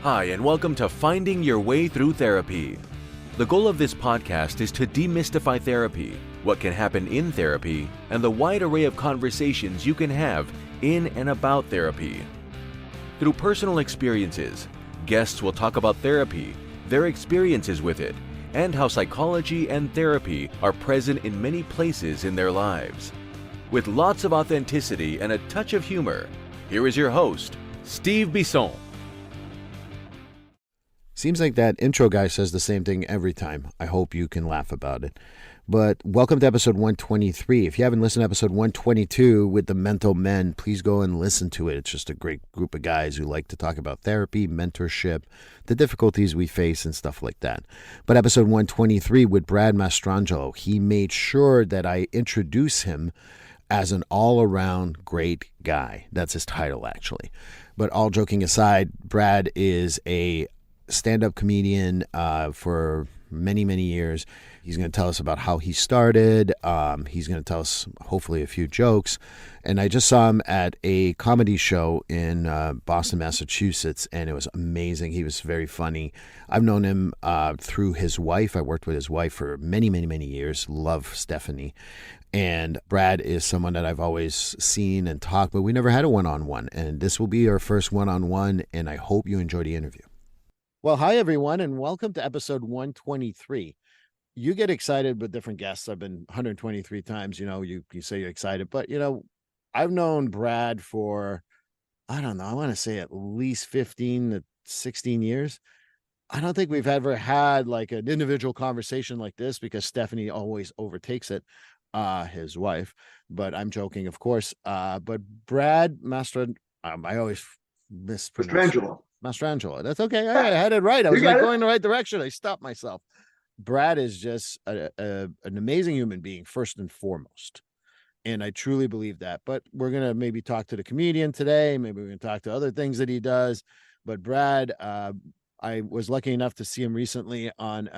Hi, and welcome to Finding Your Way Through Therapy. The goal of this podcast is to demystify therapy, what can happen in therapy, and the wide array of conversations you can have in and about therapy. Through personal experiences, guests will talk about therapy, their experiences with it, and how psychology and therapy are present in many places in their lives. With lots of authenticity and a touch of humor, here is your host, Steve Bisson. Seems like that intro guy says the same thing every time. I hope you can laugh about it. But welcome to episode 123. If you haven't listened to episode 122 with the Mental Men, please go and listen to it. It's just a great group of guys who like to talk about therapy, mentorship, the difficulties we face and stuff like that. But episode 123 with Brad Mastrangelo, he made sure that I introduce him as an all-around great guy. That's his title, actually. But all joking aside, Brad is a stand-up comedian for many, many years. He's going to tell us about how he started. He's going to tell us, hopefully, a few jokes. And I just saw him at a comedy show in Boston, Massachusetts, and it was amazing. He was very funny. I've known him through his wife. I worked with his wife for many, many, many years. Love Stephanie. And Brad is someone that I've always seen and talked, but we never had a one-on-one. And this will be our first one-on-one, and I hope you enjoy the interview. Well, hi, everyone, and welcome to episode 123. You get excited with different guests. I've been 123 times. You say you're excited, but, I've known Brad for, I don't know, I want to say at least 15 to 16 years. I don't think we've ever had like an individual conversation like this because Stephanie always overtakes it, his wife. But I'm joking, of course. But Brad I always mispronounce Mastrangelo. That's okay. I had it right. I was going in the right direction. I stopped myself. Brad is just an amazing human being, first and foremost. And I truly believe that. But we're going to maybe talk to the comedian today. Maybe we're going to talk to other things that he does. But Brad, I was lucky enough to see him recently on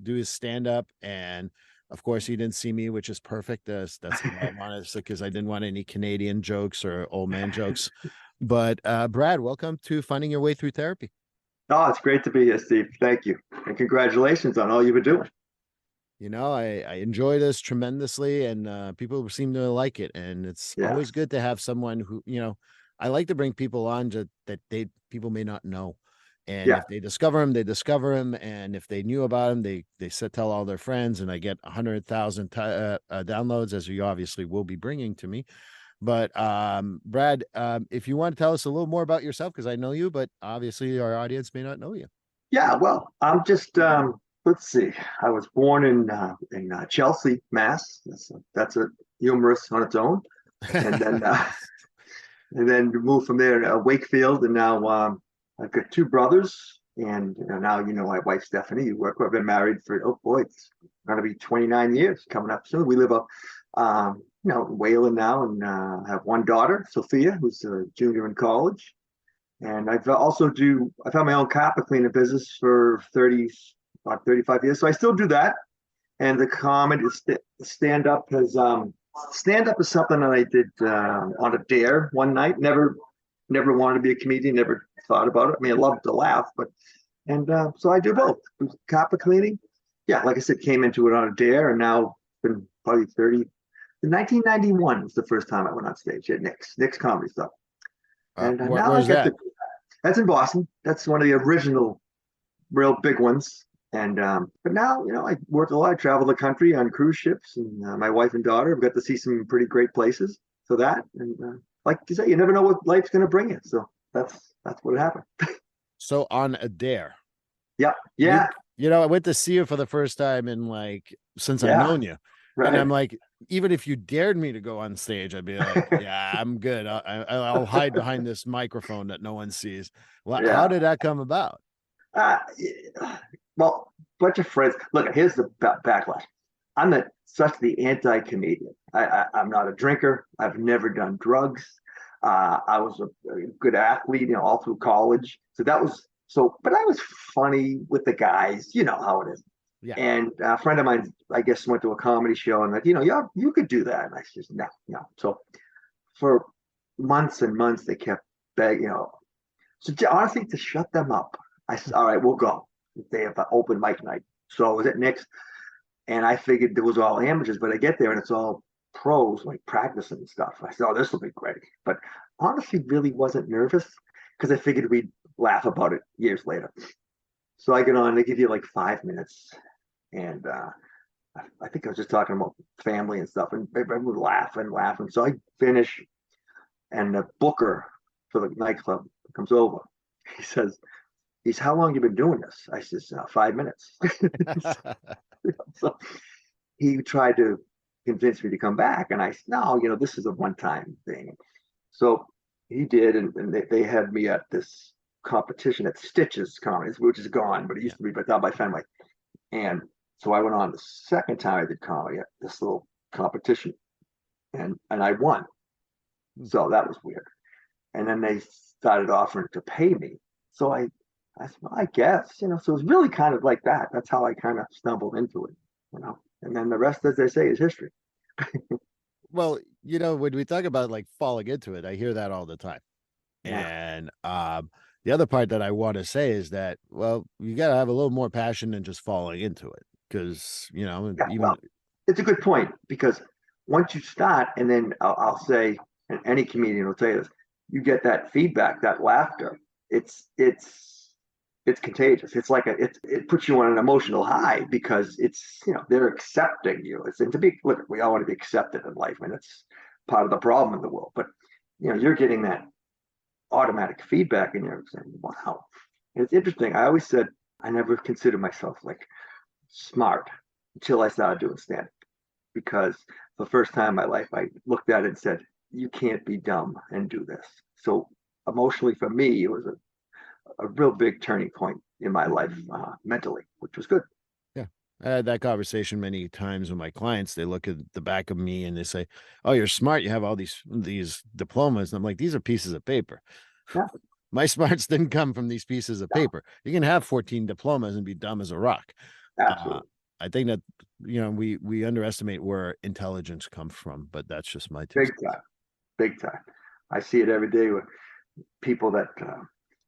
do his stand-up. And of course, he didn't see me, which is perfect. That's what I wanted, because I didn't want any Canadian jokes or old man jokes. But Brad, welcome to Finding Your Way Through Therapy. Oh, it's great to be here, Steve. Thank you. And congratulations on all you've been doing. I enjoy this tremendously, and people seem to like it. And it's always good to have someone who, I like to bring people on that people may not know. And if they discover him, they discover him. And if they knew about him, they tell all their friends, and I get 100,000 downloads, as you obviously will be bringing to me. But Brad, if you want to tell us a little more about yourself, because I know you, but obviously our audience may not know you. Yeah, well, I'm just let's see. I was born in Chelsea, Mass. That's a humorous on its own, and then and then moved from there to Wakefield, and now I've got two brothers, and now my wife Stephanie. We've been married for it's going to be 29 years coming up soon. We live up Wayland now, and have one daughter, Sophia, who's a junior in college. And I've had my own carpet cleaning business for 35 years. So I still do that. And the comedy stand-up is something that I did on a dare one night. Never wanted to be a comedian, never thought about it. I mean, I love to laugh, so I do both. Carpet cleaning. Yeah, like I said, came into it on a dare, and now been probably 30. 1991 was the first time I went on stage at Nick's Comedy Club. And where's that? That's in Boston. That's one of the original, real big ones. And but now, I work a lot. I travel the country on cruise ships, and my wife and daughter have got to see some pretty great places. So that, and like you say, you never know what life's going to bring you. So that's what happened. So on a dare. Yeah. I went to see you for the first time since I've known you. Right. And I'm like, even if you dared me to go on stage, I'd be like, yeah, I'm good. I'll hide behind this microphone that no one sees. Well, how did that come about? Well, bunch of friends. Look, here's the backlash. I'm such the anti-comedian. I'm not a drinker. I've never done drugs. I was a good athlete, all through college. So that was but I was funny with the guys. You know how it is. Yeah. And a friend of mine, I guess, went to a comedy show and you could do that. And I said, no. So for months and months, they kept begging, So honestly, to shut them up, I said, all right, we'll go. They have an open mic night. So I was at Nick's, and I figured it was all amateurs, but I get there and it's all pros, like practicing and stuff. I said, oh, this will be great. But honestly, really wasn't nervous because I figured we'd laugh about it years later. So I get on, they give you like 5 minutes. And I think I was just talking about family and stuff, and everyone would laugh and laugh. And so I finish, and the booker for the nightclub comes over. He says, how long you been doing this? I says, 5 minutes. So he tried to convince me to come back. And I said, no, this is a one-time thing. So he did. And they had me at this competition at Stitches Comedy, which is gone, but it used to be down by Fenway. And so I went on the second time I did comedy at this little competition, and I won. So that was weird. And then they started offering to pay me. So I said, well, I guess, so it was really kind of like that. That's how I kind of stumbled into it, and then the rest, as they say, is history. Well, when we talk about like falling into it, I hear that all the time. Yeah. And the other part that I want to say is that, well, you got to have a little more passion than just falling into it. Because, it's a good point, because once you start, and then I'll say, and any comedian will tell you this, you get that feedback, that laughter. It's contagious. It's like it puts you on an emotional high, because it's, they're accepting you. Look, we all want to be accepted in life, and it's part of the problem in the world. But you're getting that automatic feedback, and you're saying, wow. And it's interesting. I always said I never considered myself like smart until I started doing stand-up, because the first time in my life I looked at it and said, you can't be dumb and do this. So emotionally, for me, it was a real big turning point in my life, mentally, which was good. Yeah. I had that conversation many times with my clients. They look at the back of me and they say, oh, you're smart. You have all these diplomas. And I'm like, these are pieces of paper. Yeah. My smarts didn't come from these pieces of paper. You can have 14 diplomas and be dumb as a rock. Absolutely. I think that, we underestimate where intelligence comes from, but that's just my Big time. Big time. I see it every day with people that,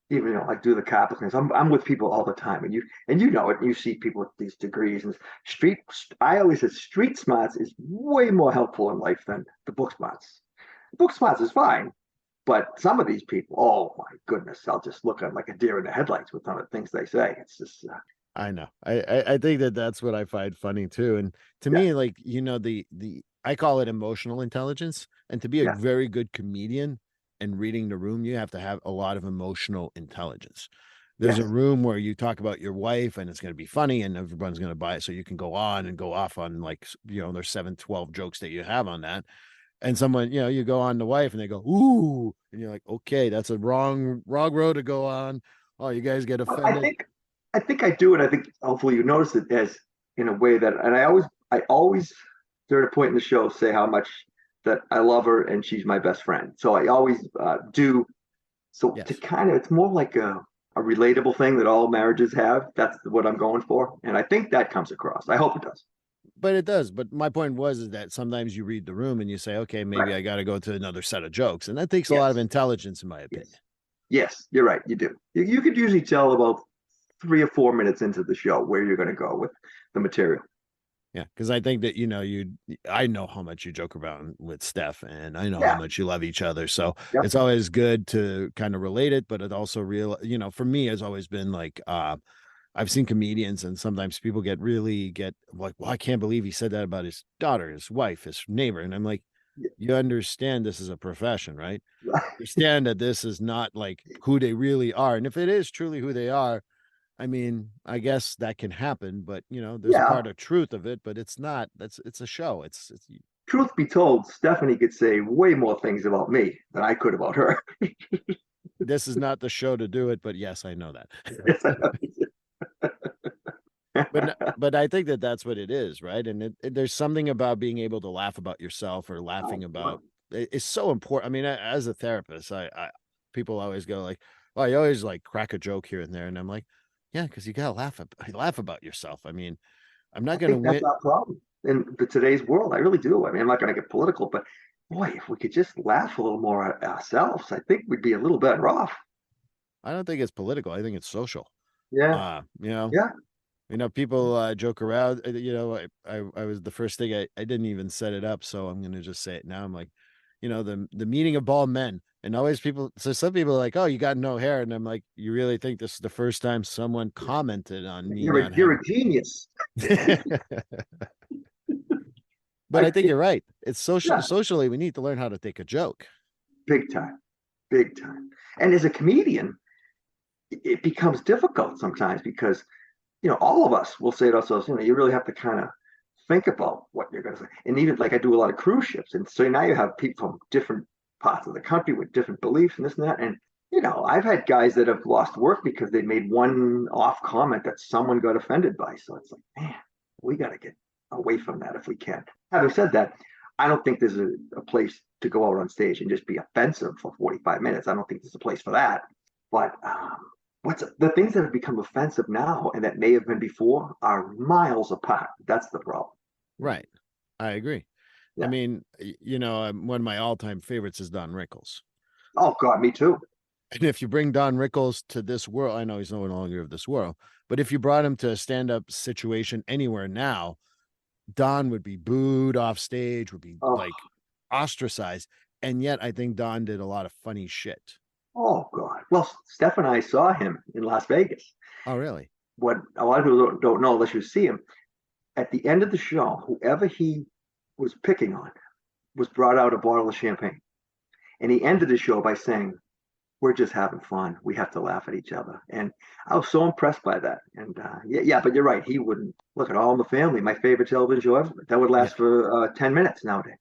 even like do the Catholic things. I'm with people all the time, and you know it. You see people with these degrees and I always said street smarts is way more helpful in life than the book smarts. Book smarts is fine, but some of these people, oh my goodness, I'll just look at like a deer in the headlights with some of the things they say. It's just. I know. I think that's what I find funny too. And to me, like, I call it emotional intelligence. And to be a very good comedian and reading the room, you have to have a lot of emotional intelligence. There's a room where you talk about your wife and it's going to be funny and everyone's going to buy it. So you can go on and go off on, like, there's 7, 12 jokes that you have on that. And someone, you go on the wife and they go, ooh, and you're like, okay, that's a wrong road to go on. Oh, you guys get offended. I think I do it. I think hopefully you notice it as in a way that, and I always during a point in the show say how much that I love her and she's my best friend. So I always do. So to kind of, it's more like a relatable thing that all marriages have. That's what I'm going for. And I think that comes across. I hope it does. But it does. But my point is that sometimes you read the room and you say, okay, maybe I got to go to another set of jokes. And that takes a lot of intelligence, in my opinion. Yes, you're right. You do. You could usually tell about 3 or 4 minutes into the show where you're going to go with the material. Yeah, because I think that I know how much you joke around with Steph, and I know how much you love each other. So it's always good to kind of relate it, but it also for me, has always been like I've seen comedians, and sometimes people get like, well, I can't believe he said that about his daughter, his wife, his neighbor, and I'm like, you understand this is a profession, right? Understand that this is not like who they really are, and if it is truly who they are, I mean, I guess that can happen, but there's a part of truth of it, but it's not. It's a show. It's truth be told, Stephanie could say way more things about me than I could about her. This is not the show to do it, but yes, I know that. but I think that that's what it is, right? And there's something about being able to laugh about yourself or laughing about it's so important. I mean, as a therapist, I people always go like, "Oh, you always like crack a joke here and there," and I'm like, yeah, because you gotta laugh about yourself. I mean, I'm not going to win. That's our problem in today's world. I really do. I mean, I'm not going to get political, but boy, if we could just laugh a little more at ourselves, I think we'd be a little better off. I don't think it's political. I think it's social. Yeah. You know, Yeah. people joke around. I was the first thing I didn't even set it up, so I'm going to just say it now. I'm like, the meeting of bald men, and always some people are like, oh, you got no hair, and I'm like, you really think this is the first time someone commented on me not You're having? a genius. But I think you're right. It's Yeah, socially, we need to learn how to take a joke. big time, big time. And as a comedian, it becomes difficult sometimes because all of us will say to ourselves, you really have to kind of think about what you're going to say. And even like I do a lot of cruise ships, and so now you have people from different parts of the country with different beliefs and this and that. And I've had guys that have lost work because they made one off comment that someone got offended by. So it's like, man, we got to get away from that if we can. Having said that, I don't think there's a place to go out on stage and just be offensive for 45 minutes. I don't think there's a place for that. But what's the things that have become offensive now and that may have been before are miles apart. That's the problem. Right. I agree. I Yeah. mean, one of my all-time favorites is Don Rickles. Oh God, me too. And if you bring Don Rickles to this world, I know he's no longer of this world, but if you brought him to a stand-up situation anywhere now, Don would be booed off stage, would be Oh, like ostracized. And yet I think Don did a lot of funny shit. oh God. Well, Steph and I saw him in Las Vegas. Oh, really? What a lot of people don't know unless you see him. At the end of the show, whoever he was picking on was brought out a bottle of champagne. And he ended the show by saying, we're just having fun. We have to laugh at each other. And I was so impressed by that. And yeah, but you're right. He wouldn't look at All in the Family, my favorite television show ever. That would Yeah. last for 10 minutes nowadays.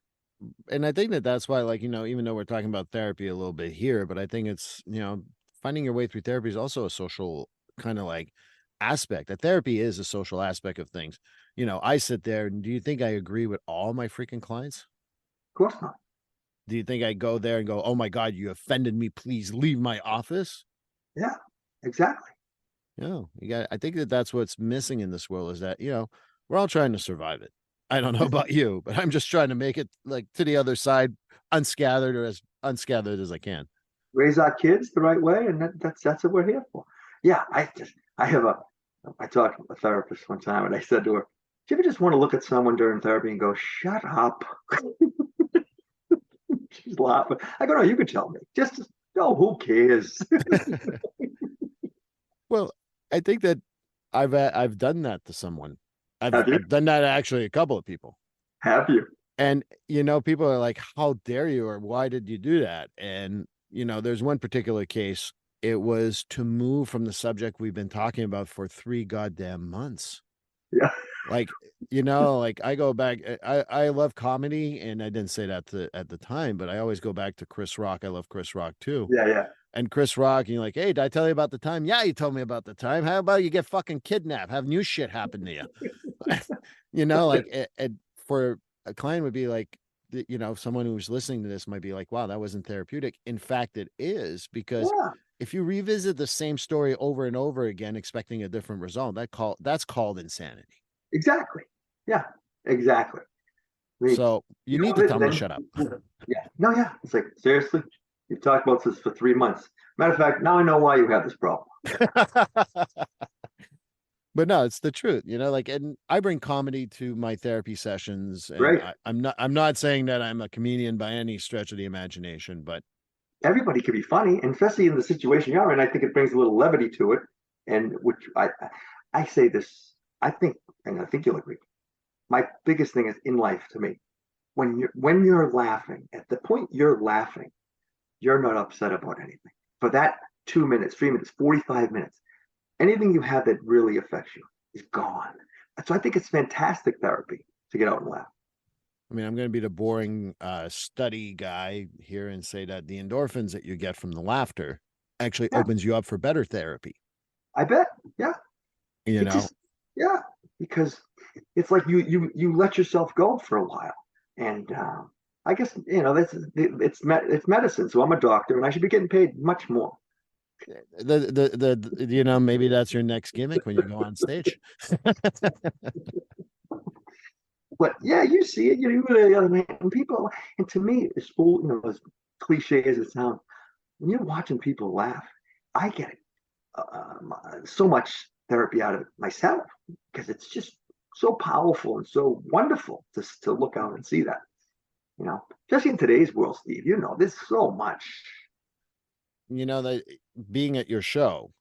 And I think that's why, like, even though we're talking about therapy a little bit here, but I think it's, finding your way through therapy is also a social kind of like aspect. That therapy is a social aspect of things. I sit there and do you think I agree with all my freaking clients? Of course not. Do you think I go there and go, oh my God, you offended me. Please leave my office? Yeah, exactly. I think that's what's missing in this world is that, we're all trying to survive it. I don't know about you, but I'm just trying to make it like to the other side unscathed or as unscathed as I can. Raise our kids the right way, and that's what we're here for. Yeah, I talked to a therapist one time, and I said to her, "Do you ever just want to look at someone during therapy and go, shut up?" She's laughing. I go, "No, you can tell me. Just no, who cares?" Well, I think that I've done that to someone. Have you? I've done that actually a couple of people. Have you? And people are like, how dare you, or why did you do that? And there's one particular case. It was to move from the subject we've been talking about for 3 goddamn months. Yeah. Like, like I go back, I love comedy, and I didn't say that at the time, but I always go back to Chris Rock. I love Chris Rock too. Yeah, yeah. And Chris Rock, and you're like, hey, did I tell you about the time? Yeah, you told me about the time. How about you get fucking kidnapped? Have new shit happen to you? Like for a client would be like, someone who's listening to this might be like, wow, that wasn't therapeutic. In fact, it is, because Yeah, if you revisit the same story over and over again, expecting a different result, that's called insanity. exactly. Yeah, exactly. I mean, So you you need know to it, tell and them to then shut up. yeah, no, yeah. It's like seriously, you've talked about this for 3 months. Matter of fact, now I know why you have this problem. But no, it's the truth, like, and I bring comedy to my therapy sessions, and Great. I'm not saying that I'm a comedian by any stretch of the imagination, but Everybody can be funny, and especially in the situation you're in. I think it brings a little levity to it, and which I say this. I think, and I think you'll agree. My biggest thing is in life to me, when you're laughing, at the point you're laughing, you're not upset about anything. For that 2 minutes, 3 minutes, 45 minutes, anything you have that really affects you is gone. So I think it's fantastic therapy to get out and laugh. I mean, I'm going to be the boring study guy here and say that the endorphins that you get from the laughter actually Yeah, opens you up for better therapy. I bet. Yeah, You it know, just yeah, because it's like you let yourself go for a while, and I guess it's medicine. So I'm a doctor, and I should be getting paid much more. maybe that's your next gimmick when you go on stage. But yeah, you see it. You really, and people, and to me, it's full. As cliche as it sounds, when you're watching people laugh, I get it. so much therapy out of it myself because it's just so powerful and so wonderful to look out and see that, especially in today's world, Steve. There's so much. That being at your show,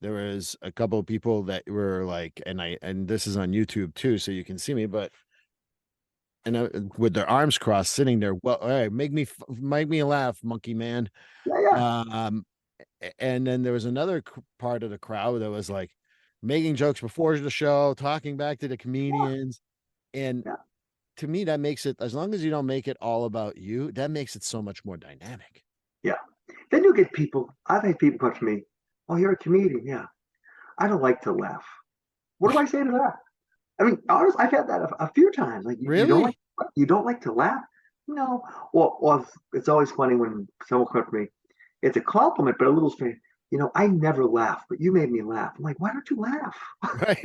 there was a couple of people that were like, and this is on YouTube too, so you can see me, but with their arms crossed, sitting there. Well, all right, make me laugh, monkey man. Yeah, yeah, And then there was another part of the crowd that was like making jokes before the show, talking back to the comedians, and yeah, to me, that makes it, as long as you don't make it all about you, that makes it so much more dynamic. yeah. Then you get people. I've had people come to me. Oh, you're a comedian. Yeah, I don't like to laugh. What do I say to that? I mean, honestly, I've had that a few times. Like Really? you don't like to laugh? No. Or it's always funny when someone comes to me. It's a compliment, but a little strange. I never laugh, but you made me laugh. I'm like, why don't you laugh? Right.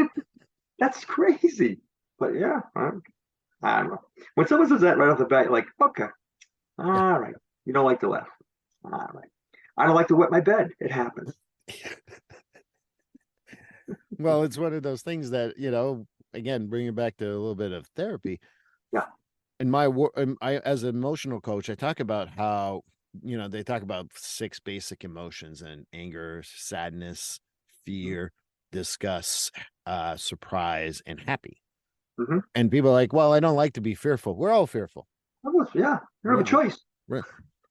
That's crazy. But yeah, I don't know. When someone says that right off the bat, you're like, okay, all right. You don't like to laugh. All right. I don't like to wet my bed. It happens. Well, it's one of those things that, again, bringing it back to a little bit of therapy. Yeah. In my work, I, as an emotional coach, I talk about how, they talk about 6 basic emotions: and anger, sadness, fear, disgust, surprise, and happy. Mm-hmm. And people are like, well, I don't like to be fearful. We're all fearful. Yeah. You have a choice.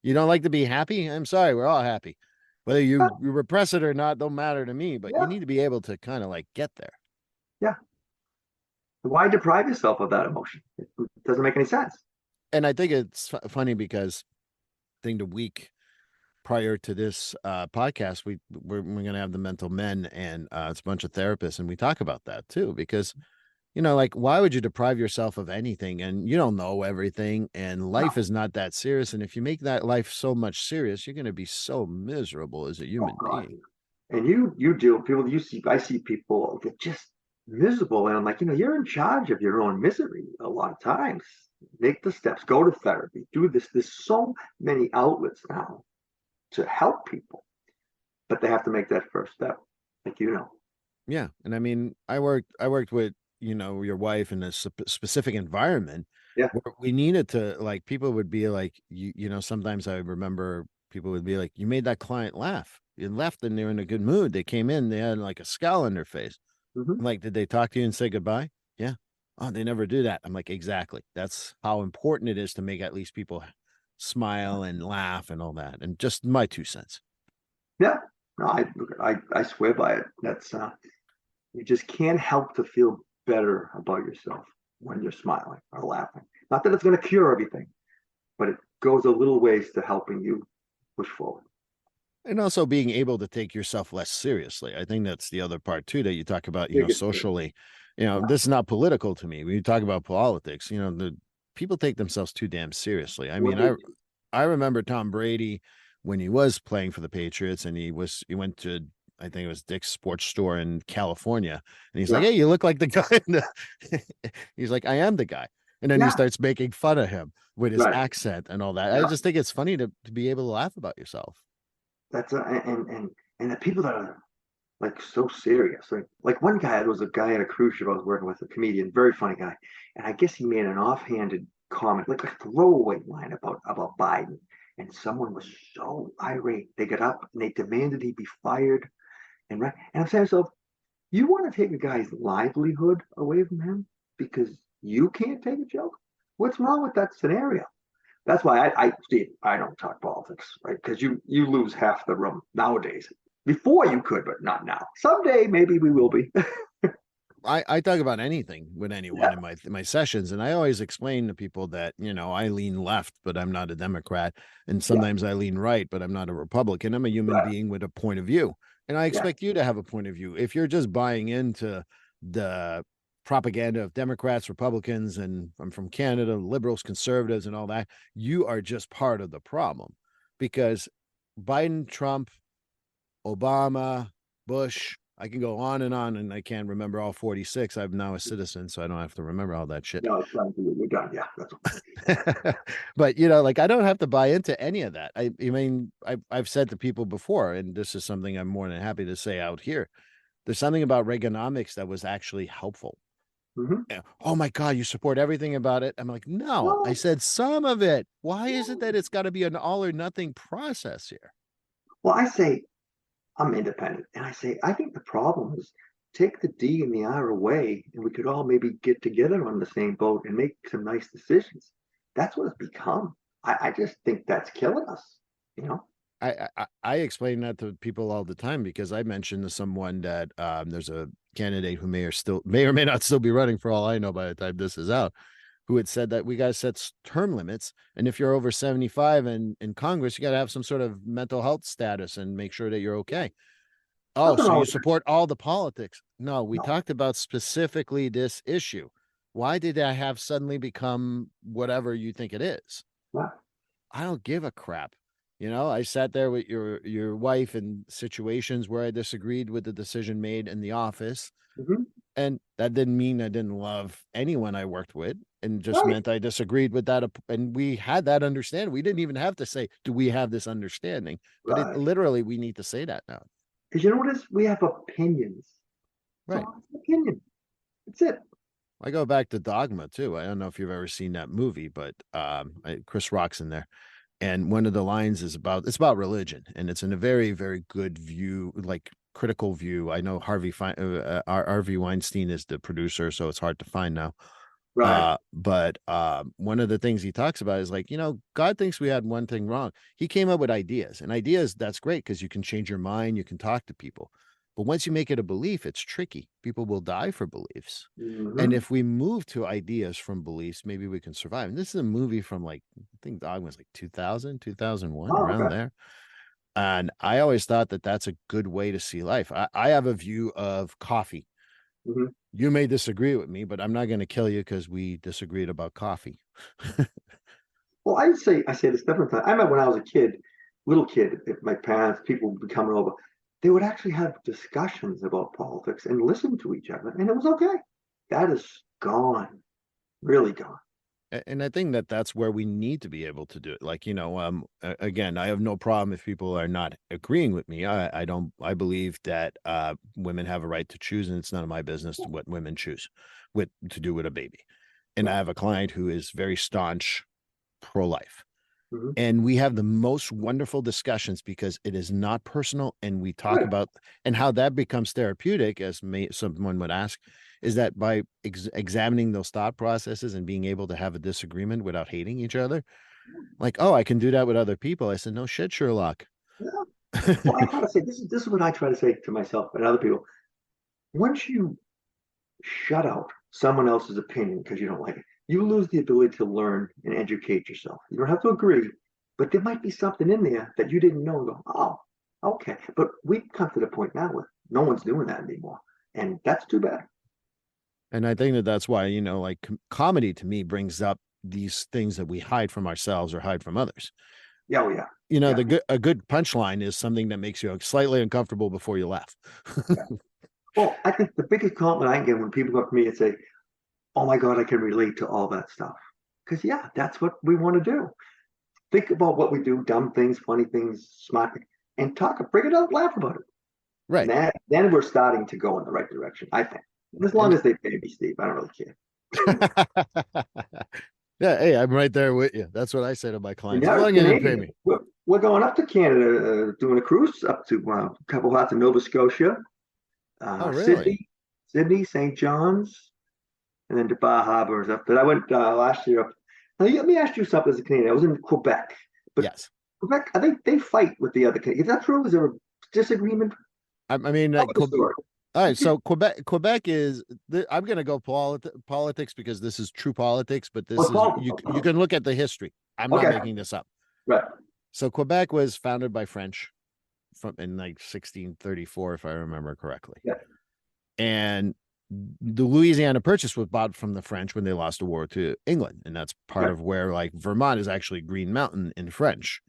You don't like to be happy? I'm sorry, we're all happy. Whether Yeah. you repress it or not, don't matter to me, but you Yeah. need to be able to kind of like get there. Yeah. Why deprive yourself of that emotion? It doesn't make any sense. And I think it's funny because I think the week prior to this podcast, we're going to have the mental men, and it's a bunch of therapists, and we talk about that too, because like, why would you deprive yourself of anything? And you don't know everything, and life No. is not that serious. And if you make that life so much serious, you're going to be so miserable as a Oh human God. being. And you deal with people. I see people that just miserable, and I'm like, you're in charge of your own misery a lot of times. Make the steps. Go to therapy. Do this. There's so many outlets now to help people, but they have to make that first step. Like Yeah. And I mean, I worked with, your wife in a specific environment Yeah. where we needed to, like, people would be like, sometimes I remember people would be like, you made that client laugh. You left and they're in a good mood. They came in, they had like a scowl on their face. Mm-hmm. I'm like, did they talk to you and say goodbye? Yeah. Oh, they never do that. I'm like, exactly. That's how important it is to make at least people smile and laugh and all that. And just my 2 cents. Yeah. No, I swear by it. That's you just can't help to feel better about yourself when you're smiling or laughing. Not that it's going to cure everything, but it goes a little ways to helping you push forward. And also being able to take yourself less seriously. I think that's the other part too that you talk about, Biggest thing. socially. Yeah. This is not political to me. When you talk about politics, the people take themselves too damn seriously. I What mean, they I remember Tom Brady when he was playing for the Patriots, and he went to, I think it was Dick's Sports Store in California, and he's like, Yeah. "Hey, you look like the guy." He's like, "I am the guy," and then he Yeah. starts making fun of him with his Right. accent and all that. I Yeah. just think it's funny to be able to laugh about yourself. That's and the people that are like so serious. Like one guy, there was a guy at a cruise ship I was working with, a comedian, very funny guy, and I guess he made an offhanded comment, like a throwaway line about Biden, and someone was so irate they got up and they demanded he be fired. And I'm saying to myself, you want to take a guy's livelihood away from him because you can't take a joke? What's wrong with that scenario? That's why Steve, I don't talk politics, right? Because you lose half the room nowadays. Before you could, but not now. Someday maybe we will be. I talk about anything with anyone Yeah, in my sessions, and I always explain to people that I lean left, but I'm not a Democrat, and yeah, sometimes I lean right, but I'm not a Republican. I'm a human right, being with a point of view, and I yeah, expect you to have a point of view. If you're just buying into the propaganda of Democrats, Republicans, and I'm from Canada, liberals, conservatives, and all that, you are just part of the problem, because Biden, Trump, Obama, Bush, I can go on, and I can't remember all 46. I'm now a citizen, so I don't have to remember all that shit. No, it's done. You're done. Yeah, that's okay. But you know, like I don't have to buy into any of that. I mean, I've said to people before, and this is something I'm more than happy to say out here. There's something about Reaganomics that was actually helpful. Mm-hmm. Yeah. Oh my God, you support everything about it. I'm like, no, I No, said some of it. Why is it that no. it's got to be an all or nothing process here? Well, I say I'm independent, and I say I think the problem is take the D and the R away, and we could all maybe get together on the same boat and make some nice decisions. That's what it's become. I just think that's killing us. You know. I explain that to people all the time because I mentioned to someone that there's a candidate who may or may not still be running for all I know by the time this is out, who had said that we got to set term limits. And if you're over 75 and in Congress, you got to have some sort of mental health status and make sure that you're okay. Oh, Nothing so wrong you with that. support all the politics? No, we No. talked about specifically this issue. Why did I have suddenly become whatever you think it is? No. I don't give a crap. You know, I sat there with your wife in situations where I disagreed with the decision made in the office, Mhm. and that didn't mean I didn't love anyone I worked with, and just Right. meant I disagreed with that. And we had that understanding. We didn't even have to say, "Do we have this understanding?" But it Right. literally, we need to say that now. Because you know what it is? We have opinions. So Right. it's an opinion. That's it. I go back to Dogma too. I don't know if you've ever seen that movie, but Chris Rock's in there. And one of the lines is it's about religion, and it's in a very, very good view, like critical view. I know Harvey Weinstein is the producer, so it's hard to find now. Right. But one of the things he talks about is like, you know, God thinks we had one thing wrong. He came up with ideas, and ideas, that's great because you can change your mind, you can talk to people. But once you make it a belief, it's tricky. People will die for beliefs. And Hmm. if we move to ideas from beliefs, maybe we can survive. And this is a movie from like, I think Dog was like 2000, 2001, Oh, around okay. there. And I always thought that that's a good way to see life. I have a view of coffee. Hmm. You may disagree with me, but I'm not going to kill you because we disagreed about coffee. Well, I say this different time. I remember when I was a kid, little kid, if my parents, people would be coming over, they would actually have discussions about politics and listen to each other, and it was okay. That is gone, really gone. And I think that that's where we need to be able to do it. Like, you know, again, I have no problem if people are not agreeing with me. I don't, I believe that women have a right to choose, and it's none of my business what women choose to do with a baby. And I Right. have a client who is very staunch pro-life. Hmm. And we have the most wonderful discussions because it is not personal, and we talk Right. about and how that becomes therapeutic, as someone would ask, is that by examining those thought processes and being able to have a disagreement without hating each other. Like, oh, I can do that with other people. I said, no shit, Sherlock. Yeah. Well, I try to say this is what I try to say to myself and other people. Once you shut out someone else's opinion because you don't like it, you lose the ability to learn and educate yourself. You don't have to agree, but there might be something in there that you didn't know. And go, oh, okay. But we've come to the point now where no one's doing that anymore, and that's too bad. And I think that that's why, you know, like comedy to me brings up these things that we hide from ourselves or hide from others. Yeah, oh, yeah, You know, yeah, a good punchline is something that makes you slightly uncomfortable before you laugh. yeah. Well, I think the biggest compliment I can get when people come up to me and say, "Oh my God, I can relate to all that stuff," because yeah, that's what we want to do. Think about what we do, dumb things, funny things, smart things, and talk, bring it up, laugh about it. And Right. then we're starting to go in the right direction, I think. And as long And as they pay me, Steve, I don't really care. yeah, hey, I'm right there with you. That's what I say to my And clients. As now long it's as they pay Canadian. me. We're going up to Canada, doing a cruise up to a couple hots in Nova Scotia, Oh, really? Sydney, St. John's, and then to Bar Harbor and stuff. But I went last year up. Now, let me ask you something as a Canadian. I was in Quebec, but Yes. Quebec, I think they fight with the other Canadians. Is that true? Is there a disagreement? I mean, Tell me the story. all right. So Quebec is. I'm going to go politics because this is true politics. But this What's is called? you can look at the history. I'm not Okay, making this up. right. So Quebec was founded by French from in like 1634, if I remember correctly. Yeah, And the Louisiana Purchase was bought from the French when they lost the war to England, and that's part okay. of where like Vermont is actually Green Mountain in French,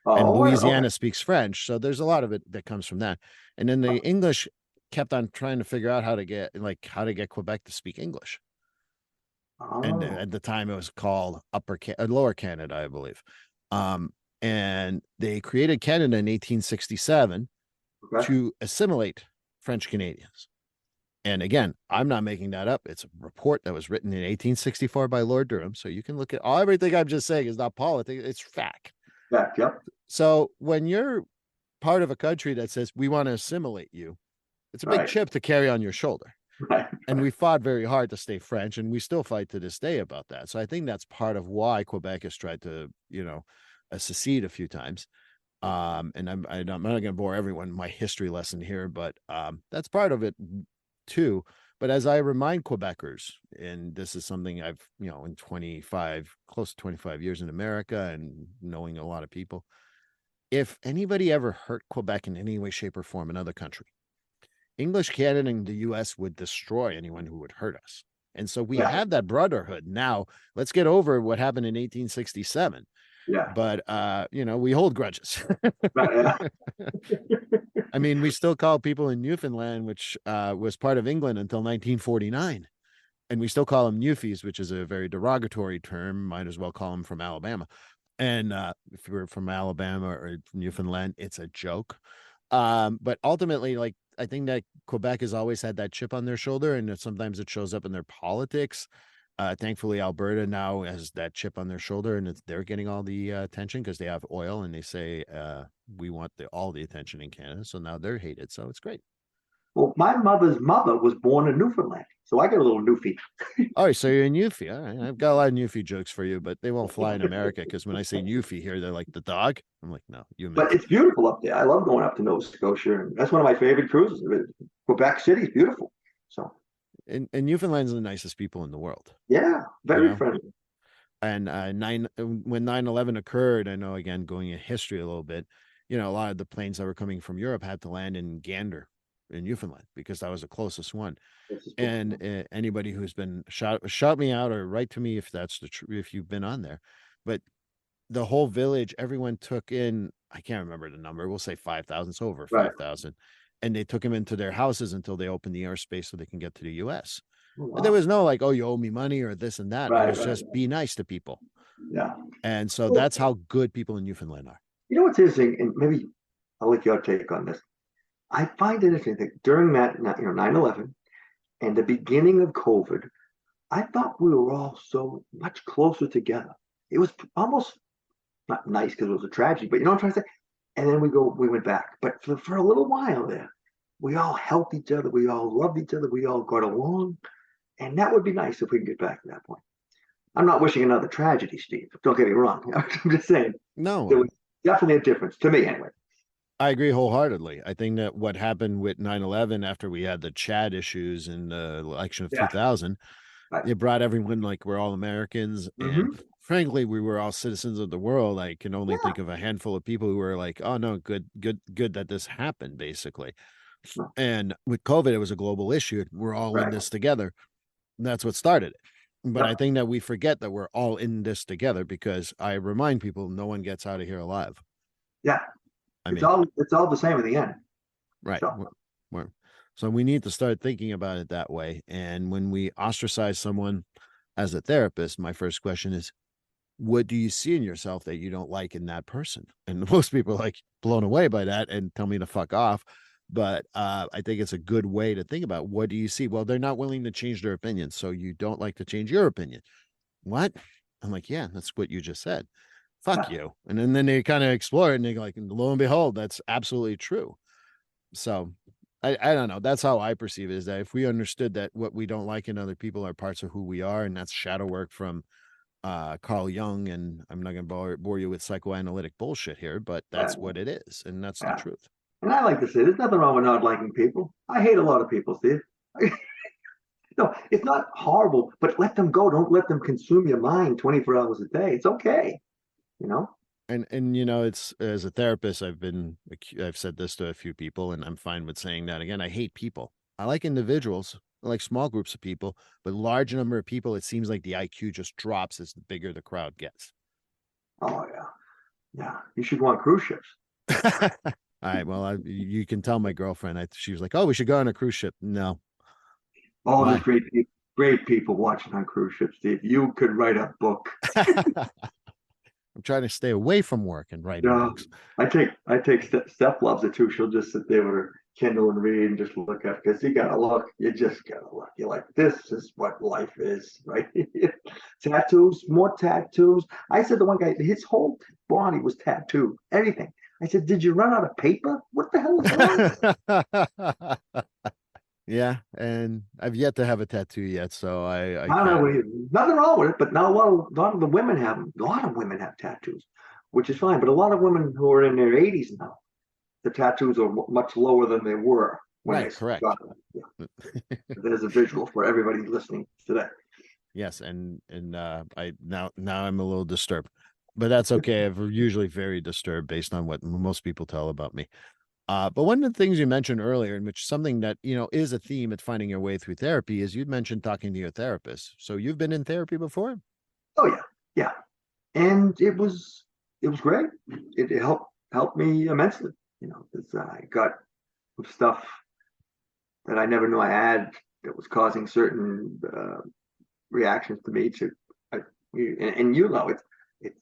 and Oh, okay. Louisiana speaks French, so there's a lot of it that comes from that. And then the English kept on trying to figure out how to get Quebec to speak English. And Oh, at the time it was called Lower Canada, I believe. And they created Canada in 1867 okay. to assimilate French Canadians. And again, I'm not making that up. It's a report that was written in 1864 by Lord Durham. So you can look at everything I'm just saying is not politics, it's fact. Back, yep. So when you're part of a country that says we want to assimilate you, it's a big Right, chip to carry on your shoulder. right, And we fought very hard to stay French, and we still fight to this day about that. So I think that's part of why Quebec has tried to, secede a few times. And I'm not going to bore everyone my history lesson here, but that's part of it too. But as I remind Quebecers, and this is something I've, in close to 25 years in America and knowing a lot of people, if anybody ever hurt Quebec in any way, shape, or form in another country, English Canada and the US would destroy anyone who would hurt us. And so we yeah, have that brotherhood. Now, let's get over what happened in 1867. yeah, But we hold grudges. right, yeah, I mean, we still call people in Newfoundland, which was part of England until 1949. And we still call them Newfies, which is a very derogatory term. Might as well call them from Alabama. And if you're from Alabama or Newfoundland, it's a joke. But ultimately, like, I think that Quebec has always had that chip on their shoulder, and sometimes it shows up in their politics. Thankfully, Alberta now has that chip on their shoulder, and they're getting all the attention because they have oil, and they say we want all the attention in Canada. So now they're hated. So it's great. Well, my mother's mother was born in Newfoundland, so I get a little Newfie. All right, so you're a Newfie. All right, I've got a lot of Newfie jokes for you, but they won't fly in America because when I say Newfie here, they're like the dog. I'm like, no, you But meant. it's beautiful up there. I love going up to Nova Scotia, and that's one of my favorite cruises. Quebec City is beautiful. So And Newfoundland's the nicest people in the world. yeah, You very know, friendly. and when 9/11 occurred, I know, again, going in history a little bit, a lot of the planes that were coming from Europe had to land in Gander in Newfoundland because that was the closest one. And anybody who's been shout me out or write to me if that's if you've been on there. But the whole village, everyone took in, I can't remember the number, we'll say 5,000, so over Right. 5,000, and they took them into their houses until they opened the airspace so they can get to the US. Oh, And there wow. was no like, oh, you owe me money or this and that. It Right, was right. just be nice to people. Yeah. And so Well, that's how good people in Newfoundland are. you know what's interesting, and maybe I'll like your take on this. I find it interesting that during that, 9/11 and the beginning of COVID, I thought we were all so much closer together. It was almost not nice because it was a tragedy, but you know what I'm trying to say? And then we went back. But for a little while there, we all helped each other. We all loved each other. We all got along. And that would be nice if we can get back to that point. I'm not wishing another tragedy, Steve. Don't get me wrong. I'm just saying there No, was definitely a difference to me anyway. I agree wholeheartedly. I think that what happened with 9/11 after we had the Chad issues in the election of Yeah. 2000, Right. it brought everyone like we're all Americans. Mm-hmm. And frankly, we were all citizens of the world. I can only Yeah. think of a handful of people who were like, oh no, good that this happened, basically. And with COVID, it was a global issue. We're all in Right. this together. And that's what started it. But I Yep. think that we forget that we're all in this together because I remind people no one gets out of here alive. Yeah. I It's mean, all the same in the end. right. So So we need to start thinking about it that way. And when we ostracize someone as a therapist, my first question is, what do you see in yourself that you don't like in that person? And most people are like blown away by that and tell me to fuck off. But I think it's a good way to think about, what do you see? Well, they're not willing to change their opinion. So you don't like to change your opinion. What? I'm like, yeah, that's what you just said. Fuck yeah. you. And then they kind of explore it and they're like, lo and behold, that's absolutely true. So I don't know. That's how I perceive it, is that if we understood that what we don't like in other people are parts of who we are, and that's shadow work from Carl Jung, and I'm not going to bore you with psychoanalytic bullshit here, but that's Right. what it is, and that's the Yeah. truth. And I like to say there's nothing wrong with not liking people. I hate a lot of people, Steve. No, it's not horrible, but let them go. Don't let them consume your mind 24 hours a day. It's okay, you know? And it's, as a therapist, I've said this to a few people, and I'm fine with saying that again. I hate people. I like individuals. I like small groups of people, but large number of people, it seems like the IQ just drops as the bigger the crowd gets. Oh yeah. Yeah. You should want cruise ships. All right. Well, you can tell my girlfriend. She was like, "Oh, we should go on a cruise ship." No. Oh, there's Why? great people watching on cruise ships, Steve. You could write a book. I'm trying to stay away from work and writing Yeah, books. I take Steph loves it too. She'll just sit there with her Kindle and read and just look at because you gotta look. You just gotta look. You're like, this is what life is, right? Tattoos, more tattoos. I said the one guy, his whole body was tattooed, everything. I said, did you run out of paper? What the hell is wrong? Yeah, and I've yet to have a tattoo yet, so I I don't can't. know, nothing wrong with it, but now a lot of the women have them. A lot of women have tattoos, which is fine. But a lot of women who are in their 80s now, the tattoos are much lower than they were when they Right, correct. started. Yeah. There's a visual for everybody listening today. Yes, and I now I'm a little disturbed, but that's okay. I'm usually very disturbed based on what most people tell about me. But one of the things you mentioned earlier, in which something that is a theme at finding your way through therapy, is you'd mentioned talking to your therapist. So you've been in therapy before? Oh yeah, yeah, and it was great. It helped me immensely. Because I got some stuff that I never knew I had that was causing certain reactions to me. And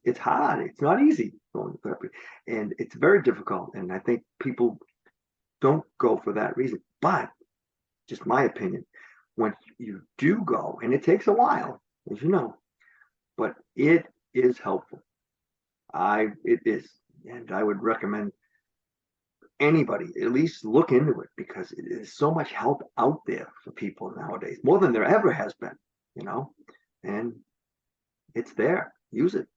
it's hard. It's not easy going to therapy, and it's very difficult. And I think people don't go for that reason. But just my opinion, when you do go, and it takes a while, as you know, but it is helpful. It is, and I would recommend anybody at least look into it because it is so much help out there for people nowadays, more than there ever has been. You know, and it's there. Use it.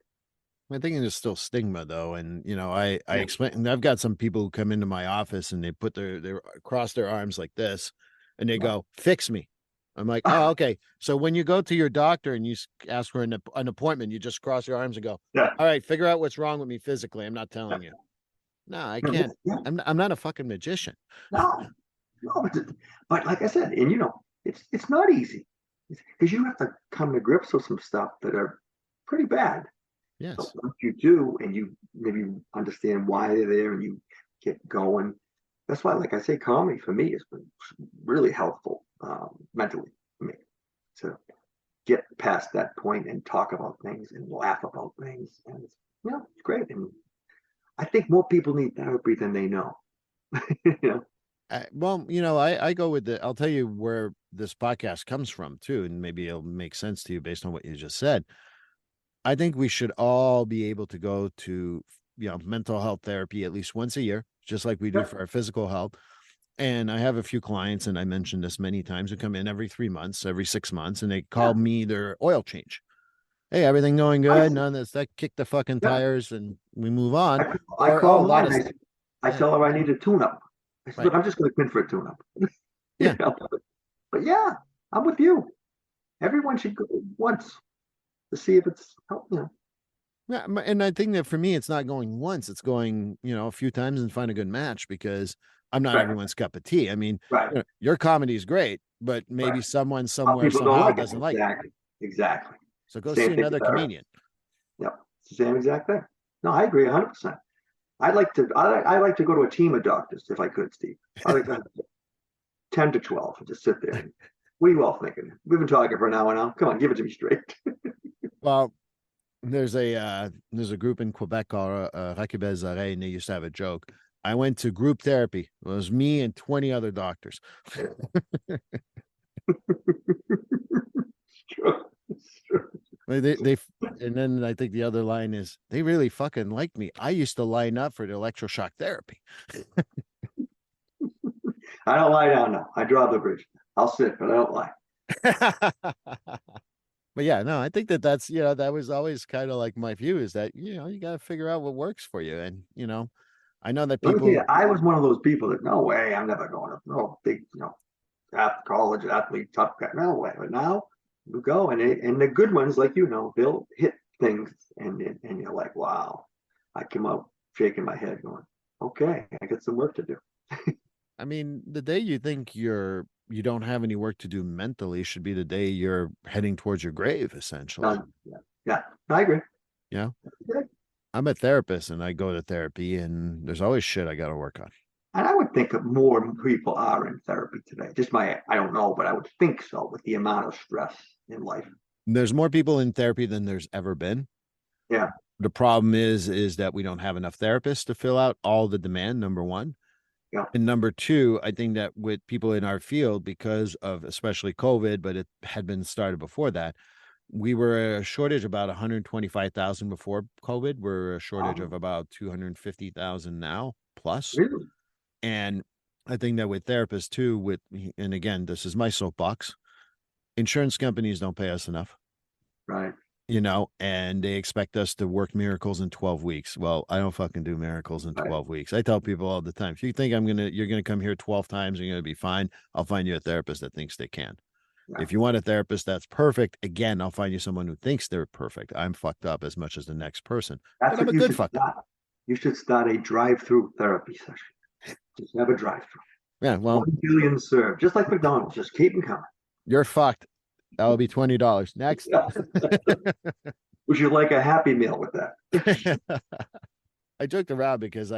I think there's still stigma though, and I Yeah. explain. And I've got some people who come into my office and they put their cross their arms like this, and they Yeah. go, "Fix me." I'm like, "Oh, okay." So when you go to your doctor and you ask for an appointment, you just cross your arms and go, Yeah. "All right, figure out what's wrong with me physically. I'm not telling you." No, I Yeah. can't. Yeah. I'm not a fucking magician. No, no, but like I said, and it's not easy because you have to come to grips with some stuff that are pretty bad. But Yes. once you do, and you maybe understand why they're there, and you get going, that's why, like I say, comedy for me has been really helpful mentally for me to get past that point and talk about things and laugh about things, and it's great. And I think more people need therapy than they know. you know, Well, I go with I'll tell you where this podcast comes from too, and maybe it'll make sense to you based on what you just said. I think we should all be able to go to, mental health therapy at least once a year, just like we do yeah, for our physical health. And I have a few clients, and I mentioned this many times, who come in every 3 months, every 6 months, and they yeah, call me their oil change. Hey, everything going I, good? None of this, that kick the fucking yeah. tires and we move on. I Or, oh, a call lot mine. of, I yeah, tell her I need a tune-up. I said, right. look, I'm just going to come in for a tune-up. Yeah. But yeah, I'm with you. Everyone should go once to see if it's help. Yeah, and I think that for me, it's not going once; it's going, a few times and find a good match because I'm not Right, everyone's cup of tea. I mean, right, your comedy is great, but maybe right. someone Some somewhere people don't somehow like it. doesn't like it. Exactly, exactly. So go see Same thing with another therapy. comedian. Yep, it's the same exact thing. No, I agree 100%. I like to go to a team of doctors if I could, Steve. I like to have 10 to 12 and just sit there. And, what are you all thinking? We've been talking for an hour now. Come on, give it to me straight. Well, there's a group in Quebec called Rakibes Oreilles, and they used to have a joke. I went to group therapy. It was me and 20 other doctors. True. It's true. They and then I think the other line is they really fucking like me. I used to line up for the electroshock therapy. I don't lie down now. I draw the bridge. I'll sit, but I don't lie. But yeah, no, I think that's that was always kind of like my view is that you got to figure out what works for you, and I know that Let me tell you, people. I was one of those people that no way, I'm never going to no big, college athlete, tough guy. No way. But now you go, and the good ones, like they'll hit things, and you're like, wow. I came out shaking my head, going, okay, I got some work to do. I mean, the day you think you don't have any work to do mentally should be the day you're heading towards your grave, essentially. Done. Yeah, yeah. I agree. Yeah. Yeah. I'm a therapist and I go to therapy and there's always shit I got to work on. And I would think that more people are in therapy today. Just I don't know, but I would think so with the amount of stress in life. There's more people in therapy than there's ever been. Yeah. The problem is that we don't have enough therapists to fill out all the demand, number one. Yeah. And number two, I think that with people in our field, because of especially COVID, but it had been started before that, we were a shortage about 125,000 before COVID. We're a shortage of about 250,000 now plus. Really? And I think that with therapists too, and again, this is my soapbox, insurance companies don't pay us enough. Right. And they expect us to work miracles in 12 weeks. Well, I don't fucking do miracles in 12 weeks. I tell people all the time, if you think you're going to come here 12 times and you're going to be fine, I'll find you a therapist that thinks they can. Yeah. If you want a therapist that's perfect, again, I'll find you someone who thinks they're perfect. I'm fucked up as much as the next person. That's but I'm a good fucked up. You should start a drive-through therapy session. Just have a drive-through. Yeah, well, 1 billion served, just like McDonald's. Just keep them coming. You're fucked. That'll be $20. Next. Would you like a Happy Meal with that? I joked around because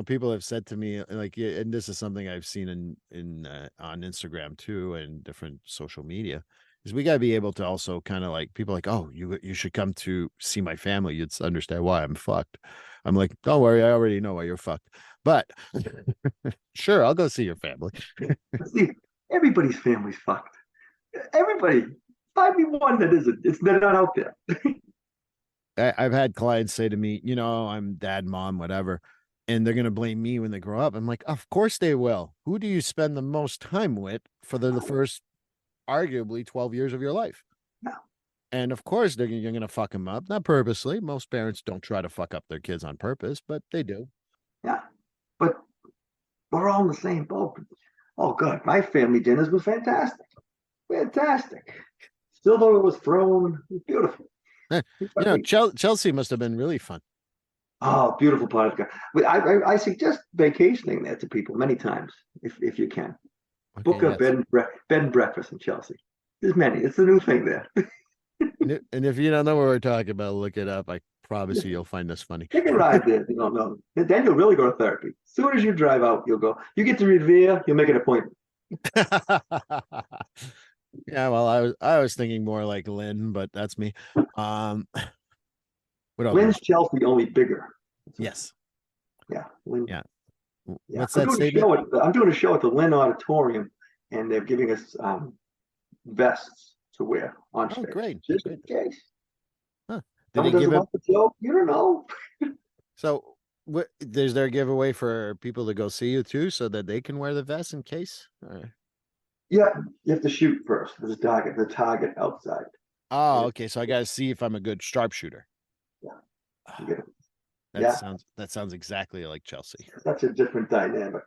people have said to me, like, and this is something I've seen in on Instagram too and different social media, is we got to be able to also kind of like people like, oh, you should come to see my family. You'd understand why I'm fucked. I'm like, don't worry, I already know why you're fucked. But sure, I'll go see your family. See, everybody's family's fucked. Everybody. Find me one that isn't. They're not out there. I've had clients say to me, I'm dad, mom, whatever, and they're going to blame me when they grow up. I'm like, of course they will. Who do you spend the most time with for the first, arguably, 12 years of your life? No. And of course, you're going to fuck them up. Not purposely. Most parents don't try to fuck up their kids on purpose, but they do. Yeah. But we're all in the same boat. Oh, God. My family dinners were fantastic. Fantastic. Still though it was thrown, it was beautiful. Chelsea must have been really fun. Oh, beautiful part of the country. I suggest vacationing there to people many times if you can. Okay, book a bed and breakfast in Chelsea. There's many. It's a new thing there. and if you don't know what we're talking about, look it up. I promise you'll find this funny. Take a ride there. You don't know. Then you'll really go to therapy. As soon as you drive out, you'll go. You get to Revere, you'll make an appointment. Yeah, well, I was thinking more like Lynn, but that's me. What else? Lynn's Chelsea, only bigger. Yes. Yeah. Lynn. Yeah. What's that statement? I'm doing a show at the Lynn Auditorium, and they're giving us vests to wear on stage. Oh, great. Just in case. Huh. Did they give the joke? You don't know. So, is there a giveaway for people to go see you too, so that they can wear the vest in case? Yeah, you have to shoot first. There's the target outside. Oh, okay. So I got to see if I'm a good sharpshooter. Yeah. That sounds exactly like Chelsea. That's a different dynamic.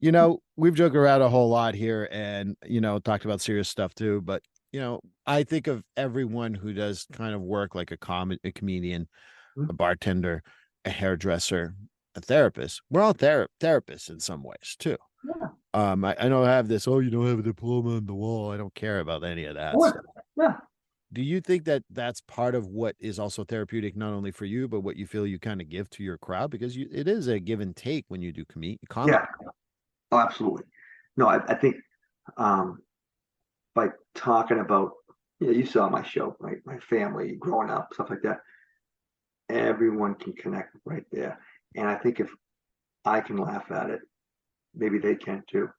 No. We've joked around a whole lot here and, talked about serious stuff too. But, I think of everyone who does kind of work like a comedian, a bartender, a hairdresser, a therapist. We're all therapists in some ways too. Yeah. I don't have this, you don't have a diploma on the wall. I don't care about any of that stuff. Yeah. Do you think that that's part of what is also therapeutic, not only for you, but what you feel you kind of give to your crowd? Because it is a give and take when you do comedy. Yeah. Oh, absolutely. No, I think by talking about, you saw my show, right? My family growing up, stuff like that. Everyone can connect right there. And I think if I can laugh at it, maybe they can too,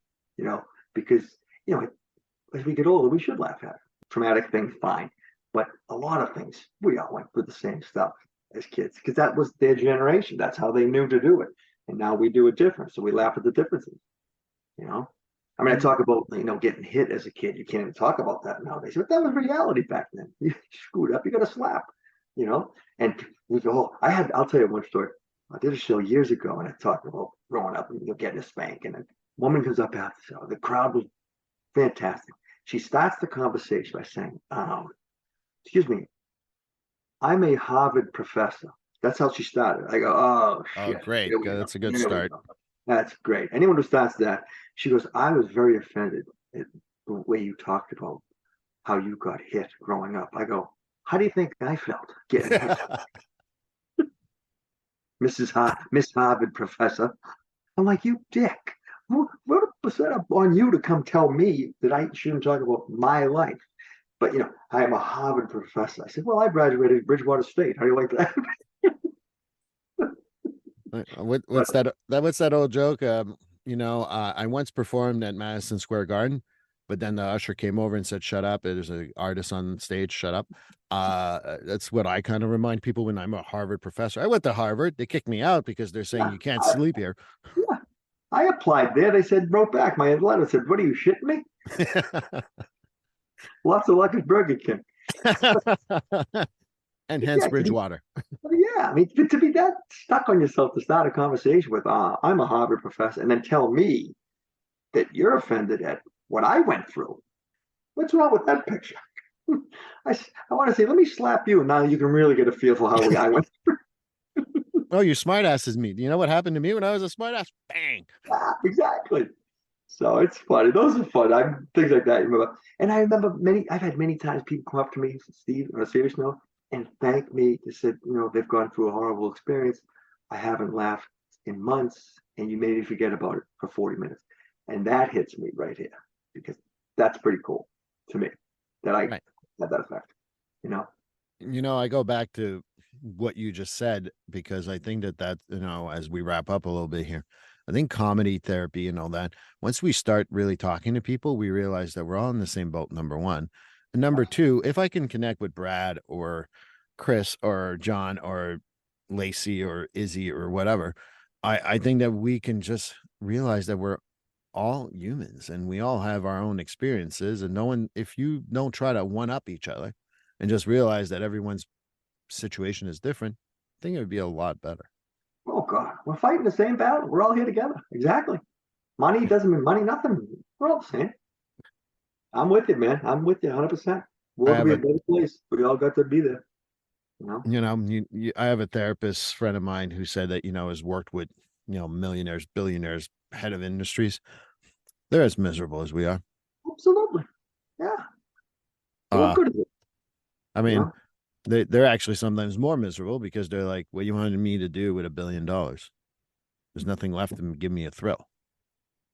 because, as we get older, we should laugh at it. Traumatic things, fine. But a lot of things, we all went through the same stuff as kids because that was their generation. That's how they knew to do it. And now we do it different. So we laugh at the differences, I talk about, getting hit as a kid. You can't even talk about that nowadays. But that was reality back then. You screwed up, you got a slap, And we go, I'll tell you one story. I did a show years ago and I talked about growing up and getting a spank. And a woman comes up after the show. The crowd was fantastic. She starts the conversation by saying, excuse me, I'm a Harvard professor. That's how she started. I go, oh, shit. Oh, great. That's a good start. That's great. Anyone who starts that, she goes, I was very offended at the way you talked about how you got hit growing up. I go, How do you think I felt getting that, Miss Harvard professor? I'm like, you dick. What was that up on you to come tell me that I shouldn't talk about my life? But I am a Harvard professor. I said, well, I graduated Bridgewater State. How do you like that? What's that? What's that old joke? I once performed at Madison Square Garden, but then the usher came over and said, "Shut up." There's an artist on stage. Shut up. That's what I kind of remind people when I'm a Harvard professor. I went to Harvard. They kicked me out because they're saying Yeah, you can't sleep here. yeah. I applied there. They said, wrote back my letter, said, what are you shitting me? Lots of luck at Burger King. And hence Yeah, Bridgewater. yeah. I mean, to be that stuck on yourself to start a conversation with, I'm a Harvard professor, and then tell me that you're offended at what I went through. What's wrong with that picture? I want to say, let me slap you. Now you can really get a feel for how I went. Oh, you smartass is me. Do you know what happened to me when I was a smartass? Bang. Exactly. So it's funny. Those are fun. Things like that. Remember, and I remember I've had many times people come up to me, Steve, on a serious note, and thank me. They said, they've gone through a horrible experience. I haven't laughed in months, and you made me forget about it for 40 minutes, and that hits me right here because that's pretty cool to me that I Right. had that effect. I go back to what you just said because I think that as we wrap up a little bit here, I think comedy therapy and all that, once we start really talking to people, we realize that we're all in the same boat, number one. And number two, if I can connect with Brad or Chris or John or Lacey or Izzy or whatever, I think that we can just realize that we're all humans and we all have our own experiences. And no one, if you don't try to one up each other and just realize that everyone's situation is different, I think it would be a lot better. Oh God, we're fighting the same battle. We're all here together. Exactly. Money doesn't mean money, nothing. We're all the same. I'm with you, man. I'm with you 100%. I World will have be a a, better place. We all got to be there. You know? I have a therapist friend of mine who said that, has worked with, millionaires, billionaires, head of industries. They're as miserable as we are. Absolutely. Yeah. So what Uh, good is it? I You mean, know? they're actually sometimes more miserable because they're like, what you wanted me to do with $1 billion? There's nothing left to give me a thrill.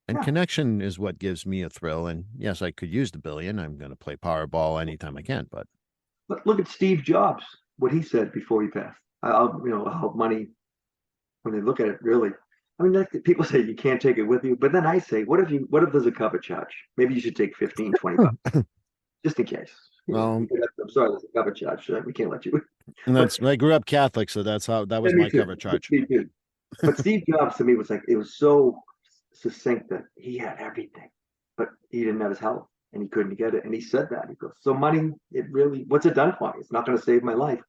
And Yeah. connection is what gives me a thrill. And yes, I could use the billion. I'm going to play Powerball anytime I can, but But look at Steve Jobs, what he said before he passed. How money, when they look at it, really. I mean, like people say you can't take it with you, but then I say, what if there's a cover charge? Maybe you should take 15, 20 bucks, just in case. well, I'm sorry, there's a cover charge. We can't let you. and But I grew up Catholic, so that was me my too. cover charge. Me too. But Steve Jobs to me was like, it was so succinct that he had everything, but he didn't have his health and he couldn't get it. And he said that. He goes, so money, what's it done for me? It's not going to save my life.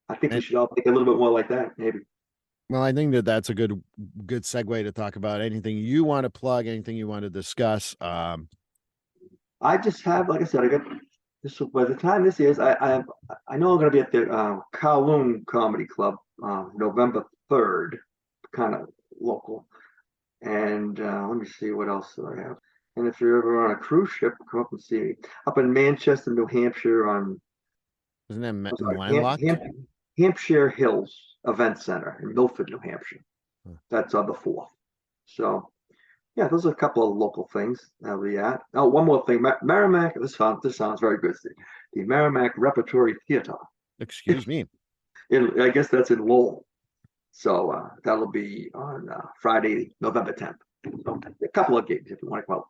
I think we And should all think a little bit more like that, maybe. well, I think that that's a good segue to talk about anything you want to plug, anything you want to discuss. I just have, like I said, I got this by the time this is, I know I'm going to be at the Kowloon Comedy Club November 3rd, kind of local. And let me see what else do I have. And if you're ever on a cruise ship, come up and see me up in Manchester, New Hampshire on Isn't that I'm sorry, landlocked? Hampshire Hills Event Center in Milford, New Hampshire. Huh. That's on the 4th. So yeah, those are a couple of local things that we at. Oh, one more thing, Merrimack. This sounds very good, Steve. The Merrimack Repertory Theater. Excuse me. I guess that's in Lowell. So that'll be on Friday, November 10th. So a couple of gigs if you want to come out.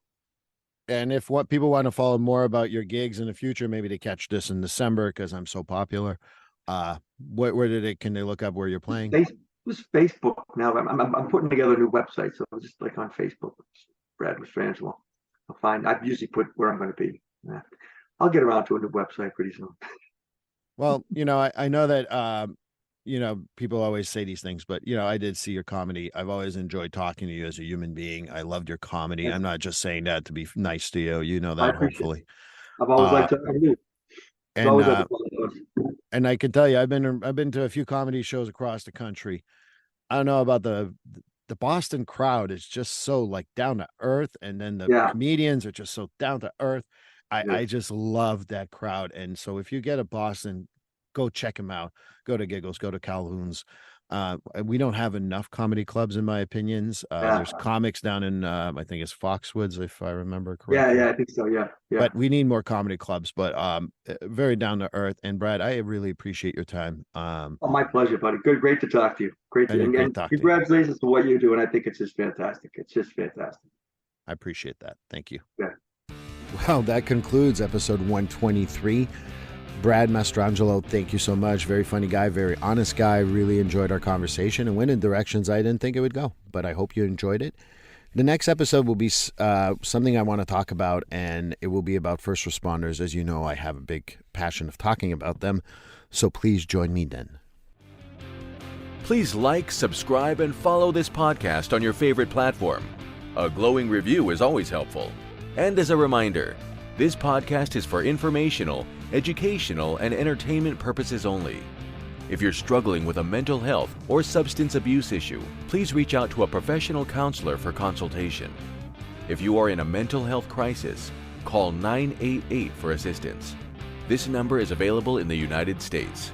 And if what people want to follow more about your gigs in the future, maybe to catch this in December because I'm so popular. Can they look up where you're playing? This Facebook now. I'm putting together a new website, so just like on Facebook, Brad Mastrangelo. I've usually put where I'm going to be. I'll get around to a new website pretty soon. Well, I know that people always say these things, but I did see your comedy. I've always enjoyed talking to you as a human being. I loved your comedy. I'm not just saying that to be nice to you. You know I that, appreciate hopefully. it. I've always Uh, liked talking to you. It's and always at uh, the club. and I can tell you, I've been to a few comedy shows across the country. I don't know about the Boston crowd is just so like down to earth, and then the Yeah, comedians are just so down to earth. I just love that crowd. And so if you get to Boston, go check them out. Go to Giggles, go to Calhoun's. We don't have enough comedy clubs, in my opinions. Yeah. There's comics down in, I think it's Foxwoods, if I remember Yeah, correctly. I think so. Yeah. But we need more comedy clubs. But very down to earth. And Brad, I really appreciate your time. Oh, my pleasure, buddy. Great to talk to you. Great talking to you. Congratulations to what you do. And I think it's just fantastic. It's just fantastic. I appreciate that. Thank you. Yeah. Well, that concludes episode 123. Brad Mastrangelo, thank you so much. Very funny guy, very honest guy. Really enjoyed our conversation and went in directions I didn't think it would go, but I hope you enjoyed it. The next episode will be something I want to talk about, and it will be about first responders. As you know, I have a big passion of talking about them, so please join me then. Please like, subscribe, and follow this podcast on your favorite platform. A glowing review is always helpful. And as a reminder, this podcast is for informational, educational, and entertainment purposes only. If you're struggling with a mental health or substance abuse issue, please reach out to a professional counselor for consultation. If you are in a mental health crisis, call 988 for assistance. This number is available in the United States.